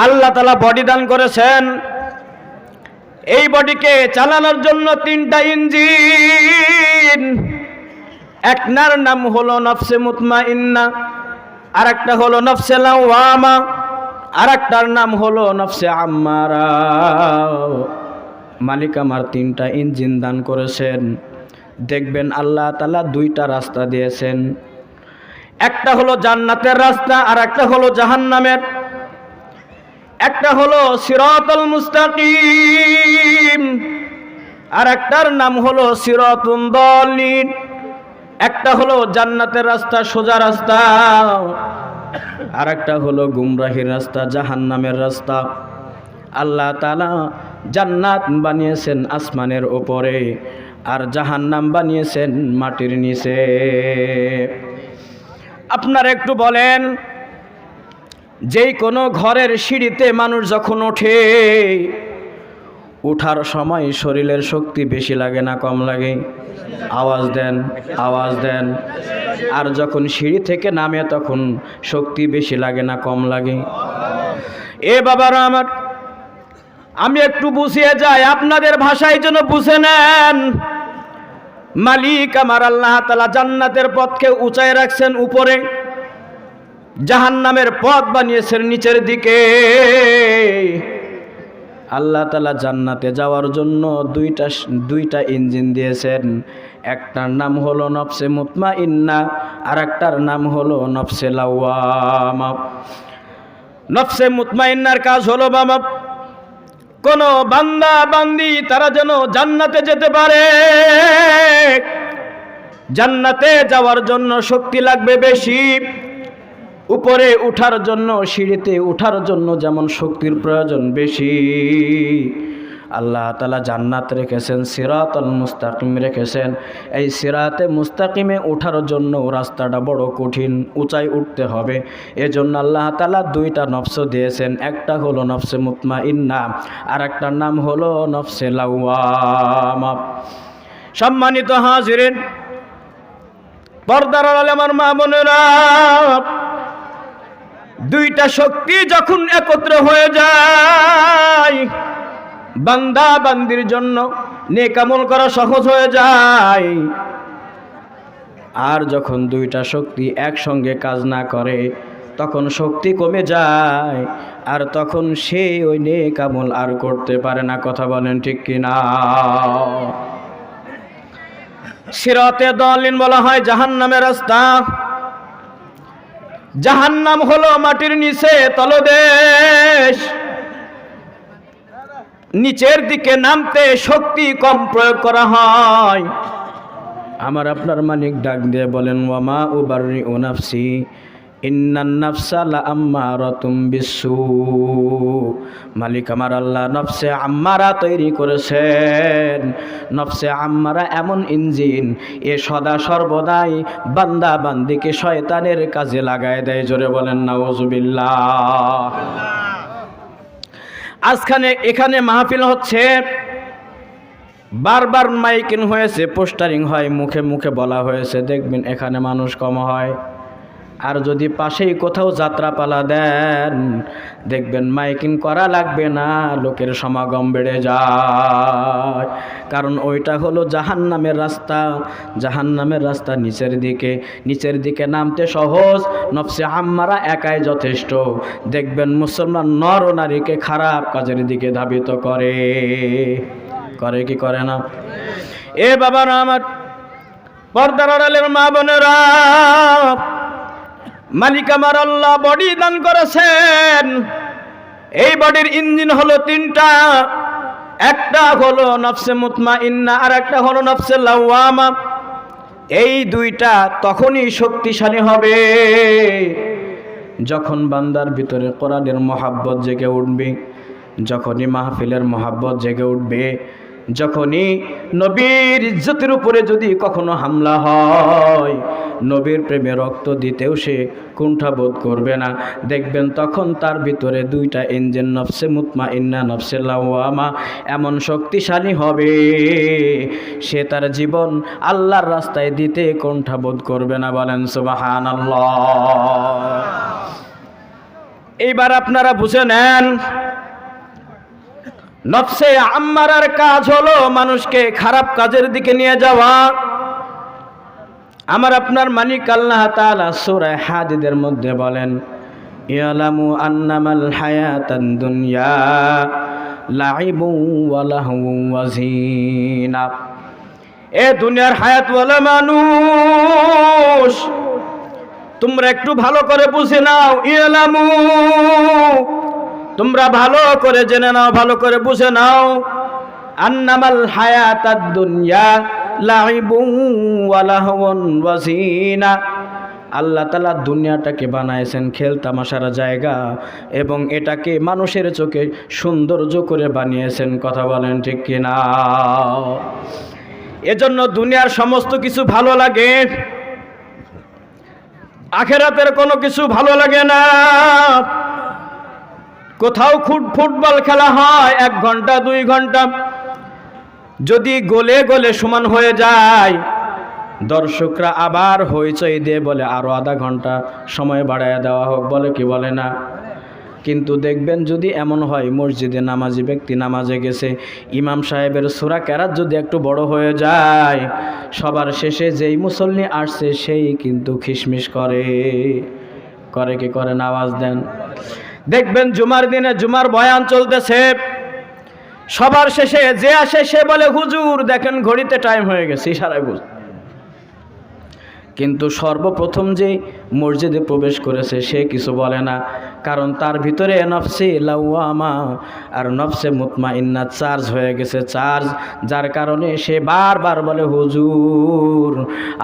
আল্লাহ তাআলা বডি দান করেছেন। এই বডিকে চালানোর জন্য 3টা ইঞ্জিন। একটার নাম হলো নফসে মুতমাইন্না, আরেকটা হলো নফসে লাওয়ামা, আরেকটার নাম হলো নফসে আম্মারা। মালিক আমার 3টা ইঞ্জিন দান করেছেন। দেখবেন আল্লাহ তাআলা 2টা রাস্তা দিয়েছেন। একটা হলো জান্নাতের রাস্তা, আর একটা হলো জাহান্নামের। একটা হলো সিরাতুল মুস্তাকিম, আর একটার নাম হলো সিরাতুন দালিন। একটা হলো জান্নাতের রাস্তা, সোজা রাস্তা, আর একটা হলো গুমরাহির রাস্তা, জাহান্নামের রাস্তা। আল্লাহ তাআলা জান্নাত বানিয়েছেন আসমানের উপরে, আর জাহান্নাম বানিয়েছেন মাটির নিচে। আপনারা একটু বলেন, যেই কোনো ঘরের সিঁড়িতে মানুষ যখন ওঠে, ওঠার সময় শরীরের শক্তি বেশি লাগে না কম লাগে? আওয়াজ দেন, আওয়াজ দেন। আর যখন সিঁড়ি থেকে নামে তখন শক্তি বেশি লাগে না কম লাগে? এ বাবারা আমার, আমি একটু বুঝিয়ে যাই, আপনাদের ভাষায় যেন বুঝে নেন। মালিক আমার আল্লাহ তাআলা জান্নাতের পথকে উঁচায় রাখছেন উপরে, জাহান্নামের পথ বানিয়েছেন নিচের দিকে। আল্লাহ তাআলা জান্নাতে যাওয়ার জন্য দুইটা ইঞ্জিন দিয়েছেন। একটার নাম হলো নফসে মুতমাইন্না, আর একটার নাম হলো নফসে লাওয়ামা। নফসে মুতমাইন্নার কাজ হলো বাবা, কোন বান্দা বান্দি তারা যেন জান্নাতে যেতে পারে। জান্নাতে যাওয়ার জন্য শক্তি লাগবে বেশি। উপরে উঠার জন্য, সিঁড়িতে উঠার জন্য যেমন শক্তির প্রয়োজন বেশি, আল্লাহ তাআলা জান্নাত রেখেছেন, সিরাতুল মুস্তাকিম রেখেছেন। এই সিরাতে মুস্তাকিমে ওঠার জন্য রাস্তাটা বড় কঠিন, উঁচাই উঠতে হবে। এজন্য আল্লাহ তাআলা 2টা নফস দিয়েছেন। একটা হলো নফসে মুতমাইন্না, আর একটার নাম হলো নফসে লাওয়ামা। সম্মানিত হাজিরিন, পর্দার আড়ালে আমার মা বোনেরা, 2টা শক্তি যখন একত্র হয়ে যায়, বান্দা বান্দির জন্য নেক আমল করা সহজ হয়ে যায়। আর যখন 2টা শক্তি একসঙ্গে কাজ না করে, তখন শক্তি কমে যায়, আর তখন সে ওই নেক আমল আর করতে পারে না। কথা বলেন ঠিক কিনা? সিরাতে দালিন বলা হয় জাহান্নামের রাস্তা। জাহান্নাম হলো মাটির নিচে তলদেশ। নিচের দিকে নামতে শক্তি কম প্রয়োগ করা হয়। আমার আপনার মালিক ডাক দিয়ে বলেন, ওয়ামা উবাররিউ নাফসি ইন্নান নাফসা লাআম্মারাতুম বিসসু। মালিক আমার আল্লাহ নফসে আম্মারা তৈরি করেছেন। নফসে আম্মারা এমন ইঞ্জিন, এ সদা সর্বদাই বান্দা বান্দিকে শয়তানের কাজে লাগায় দেয়। জোরে বলেন নাউজুবিল্লাহ। আজখানে এখানে মাহফিল হচ্ছে, বারবার মাইকিং হয়েছে, পোস্টারিং হয়, মুখে মুখে বলা হয়েছে, দেখবেন এখানে মানুষ কম হয়। আর যদি পাশেই কোথাও যাত্রাপালা দেন, দেখবেন মাইকিং করা লাগবে না, লোকের সমাগম বেড়ে যায়। কারণ ওইটা হলো জাহান্নামের রাস্তা। জাহান্নামের রাস্তা নিচের দিকে নামতে সহজ। নফসে আম্মারা একাই যথেষ্ট। দেখবেন মুসলমান নর ও নারীকে খারাপ কাজের দিকে ধাবিত করে কি করে না? এ বাবারা আমার, পর্দার আড়ালের মা বোনেরা, মালিক আমার আল্লাহ বডি দান করেছেন। এই বডির ইঞ্জিন হলো 3টা। একটা হলো নফসে মুতমাইন্না, আর একটা হলো নফসে লাওয়ামা। এই 2টা তখনই শক্তিশালী হবে যখন বান্দার ভিতরে কোরআনের মহাব্বত জেগে উঠবে, যখনই মাহফিলের মহাব্বত জেগে উঠবে, যখনই নবীর ইজ্জতের উপরে যদি কখনো হামলা হয়, নবীর প্রেমে রক্ত দিতেও সে কুণ্ঠাবোধ করবে না। দেখবেন তখন তার ভিতরে 2টা ইঞ্জিন, নফসে মুতমাইন্না, নফসে লাওয়ামা, এমন শক্তিশালী হবে, সে তার জীবন আল্লাহর রাস্তায় দিতে কুণ্ঠাবোধ করবে না। বলেন সুবহানাল্লাহ। এইবার আপনারা বুঝে নেন, নফসে আম্মারার কাজ হলো মানুষকে খারাপ কাজের দিকে নিয়ে যাওয়া। আমার আপনার মালিক আল্লাহ তাআলা সূরা হাদীদের মধ্যে বলেন, ইয়ালামু আন্নামাল হায়াতাদ দুনিয়া লাইবু ওয়া লাহু ওয়া জিনা। এ দুনিয়ার হায়াতওয়ালা মানুষ, তোমরা একটু ভালো করে বুঝে নাও। ইয়ালামু, তোমরা ভালো করে জেনে নাও, ভালো করে বুঝে নাও। আন্নামাল হায়াতাদ দুনিয়া লাইবু ওয়া লাহওয়ান ওয়া জিনা। আল্লাহ তাআলা দুনিয়াটাকে বানাইছেন খেল তামাশার জায়গা এবং এটাকে মানুষের চোখে সৌন্দর্য করে বানিয়েছেন। কথা বলেন ঠিক কিনা? এজন্য দুনিয়ার সমস্ত কিছু ভালো লাগে, আখিরাতের কোনো কিছু ভালো লাগে না। কোথাও ফুটবল খেলা হয় 1 ঘন্টা 2 ঘন্টা, যদি গোলে গোলে সমান হয়ে যায়, দর্শকরা আবার হইচই দিয়ে বলে আরো আধা ঘন্টা সময় বাড়ায় দেওয়া হোক, বলে কি বলে না? কিন্তু দেখবেন যদি এমন হয় মসজিদে নামাজি ব্যক্তি নামাজে গেছে, ইমাম সাহেবের সূরা কেরাত যদি একটু বড় হয়ে যায়, সবার শেষে যেই মুসল্লি আসছে সেই কিন্তু খিসমিস করে কি করে না? আওয়াজ দেন। দেখবেন জুমার দিনে জুমার বয়ান চলতেছে, সবার শেষে যে আসে সে বলে হুজুর দেখেন ঘড়িতে টাইম হয়ে গেছে, ইশারায় বুঝ। কিন্তু সর্বপ্রথম যে মসজিদে প্রবেশ করেছে সে কিছু বলে না, কারণ তার ভিতরে নফসে লাওয়ামা আর নফসে মুতমাইন্না চার্জ হয়ে গেছে, চার্জ, যার কারণে সে বারবার বলে হুজুর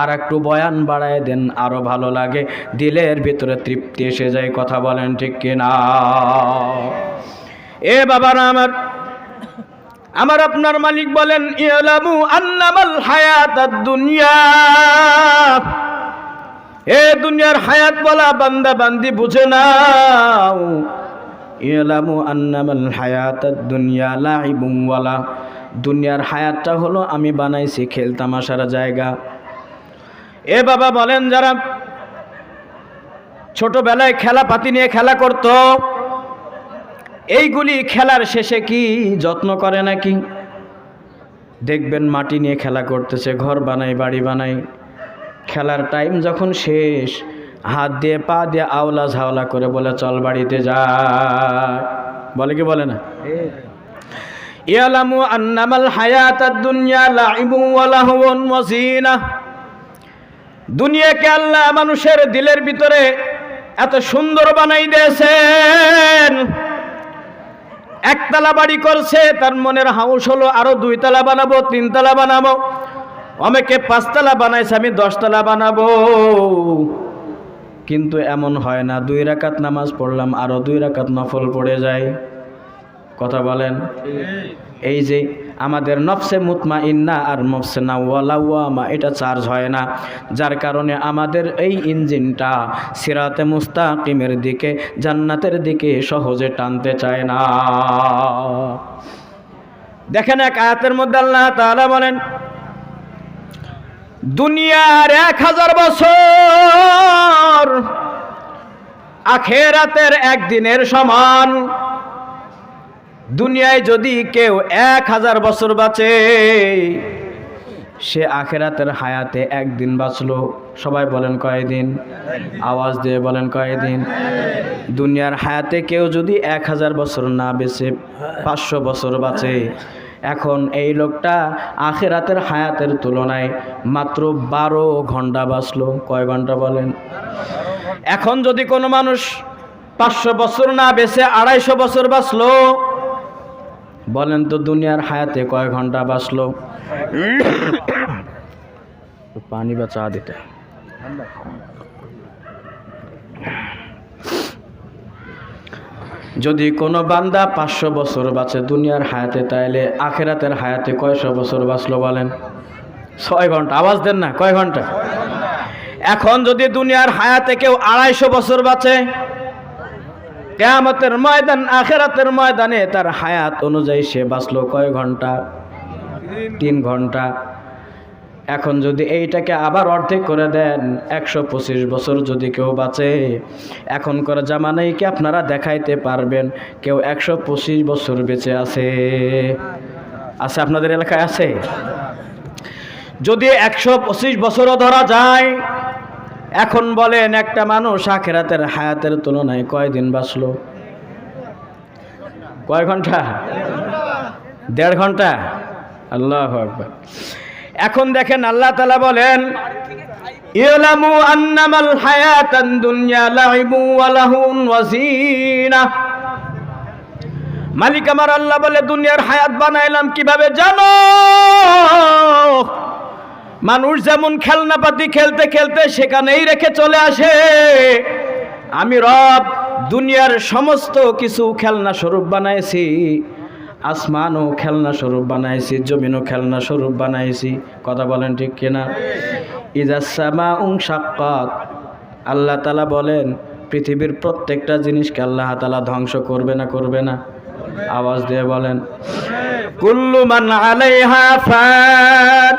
আর একটু বয়ান বাড়ায় দেন, আরো ভালো লাগে, দিলের ভিতরে তৃপ্তি এসে যায়। কথা বলেন ঠিক কিনা? এ বাবারা আমার আপনার মালিক বলেন, ইয়ালামু আন্নামাল হায়াতাদ দুনিয়া। এ দুনিয়ার হায়াত বলা বান্দা বান্দি বুঝে নাও। ইয়ালামু আন্নামাল হায়াতাদ দুনিয়া লাইবুন ওয়ালা। দুনিয়ার হায়াতটা হলো আমি বানাইছি খেল তামাশার জায়গা। এ বাবা বলেন, যারা ছোটবেলায় খেলাপাতি নিয়ে খেলা করত, এইগুলি খেলার শেষে কি যত্ন করে নাকি? দেখবেন মাটি নিয়ে খেলা করতেছে, ঘর বানাই, বাড়ি বানাই, খেলার টাইম যখন শেষ হাত দিয়ে পা দিয়ে আওলা ঝাওলা করে বলে চল বাড়িতে যা, বলে কি বলে না? ইয়ালামু আন্নামাল হায়াতাদ দুনিয়া লাইবুন ওয়া লাহওয়ান ওয়া জিনা। দুনিয়াকে আল্লাহ মানুষের দিলের ভিতরে এত সুন্দর বানাই দিয়েছেন। 1 তলা বাড়ি করছে, তার মনের হাউস হলো আরো 2 তলা বানাবো, 3 তলা বানাবো। অনেকে 5 তলা বানাইছে, আমি 10 তলা বানাবো। কিন্তু এমন হয় না, 2 রাকাত নামাজ পড়লাম আরো 2 রাকাত নফল পড়ে যায়। কথা বলেন। এই যে আমাদের নফসে মুতমাইন্না আর নফসে লাওয়ামা এটা চার্জ হয় না, যার কারণে আমাদের এই ইঞ্জিনটা সিরাতে মুস্তাকিমের দিকে, জান্নাতের দিকে সহজে টানতে চায় না। দেখেন এক আয়াতের মধ্যে আল্লাহ তাআলা বলেন, দুনিয়ার 1000 বছর আখিরাতের একদিনের সমান। দুনিয়ায় যদি কেউ 1000 বছর বাঁচে, সে আখিরাতের হায়াতে একদিন বাঁচলো। সবাই বলেন কয়দিন? আওয়াজ দিয়ে বলেন কয়দিন? দুনিয়ার হায়াতে কেউ যদি 1000 বছর না বেঁচে 500 বছর বাঁচে, এখন এই লোকটা আখিরাতের হায়াতের তুলনায় মাত্র 12 ঘন্টা বাঁচলো। কয় ঘন্টা বলেন? এখন যদি কোনো মানুষ 500 বছর না বেঁচে 250 বছর বাঁচলো, বলেন তো দুনিয়ার হায়াতে কয় ঘন্টা বাঁচলো? পানি বা চা দিতে। যদি কোনো বান্দা 500 বছর বাঁচে দুনিয়ার হায়াতে, তাইলে আখিরাতের হায়াতে কয়শো বছর বাঁচলো বলেন? 6 ঘন্টা। আওয়াজ দেন না, কয় ঘন্টা? এখন যদি দুনিয়ার হায়াতে কেউ 250 বছর বাঁচে, কিয়ামতের ময়দান আখিরাতের ময়দানে তার হায়াত অনুযায়ী সে বাঁচলো কয় ঘন্টা? 3 ঘন্টা। এখন যদি এইটাকে আবার অর্ধেক করে দেন, 125 বছর যদি কেউ বাঁচে, এখনকার জামানায় কি আপনারা দেখাইতে পারবেন কেউ 125 বছর বেঁচে আছে? আছে আপনাদের এলাকায় আছে? যদি 125 বছরও ধরা যায়, এখন বলেন একটা মানুষ আখিরাতের হায়াতের তুলনায় কয়দিন বাঁচলো? কয় ঘন্টা? 1.5 ঘন্টা। আল্লাহু আকবার। এখন দেখেন আল্লাহ তাআলা বলেন, ইলামু আন্নামাল হায়াতান দুনিয়া লাইবু ওয়া লাহুন ওয়া জিনা। মালিক আমার আল্লাহ বলে, দুনিয়ার হায়াত বানাইলাম কিভাবে জানো? মানুষ যেমন খেলনাপাতি খেলতে খেলতে সেখানেই রেখে চলে আসে, আমি রব দুনিয়ার সমস্ত কিছু খেলনা স্বরূপ বানাইছি। আসমানও খেলনা স্বরূপ বানাইছি, জমিনও খেলনা স্বরূপ বানাইছি। কথা বলেন ঠিক কিনা? ইজাস সামাউ শাক্কাত। আল্লাহ তাআলা বলেন, পৃথিবীর প্রত্যেকটা জিনিসকে আল্লাহ তাআলা ধ্বংস করবে না করবে না? আওয়াজ দিয়ে বলেন, কুল্লু মান আলাইহা ফান।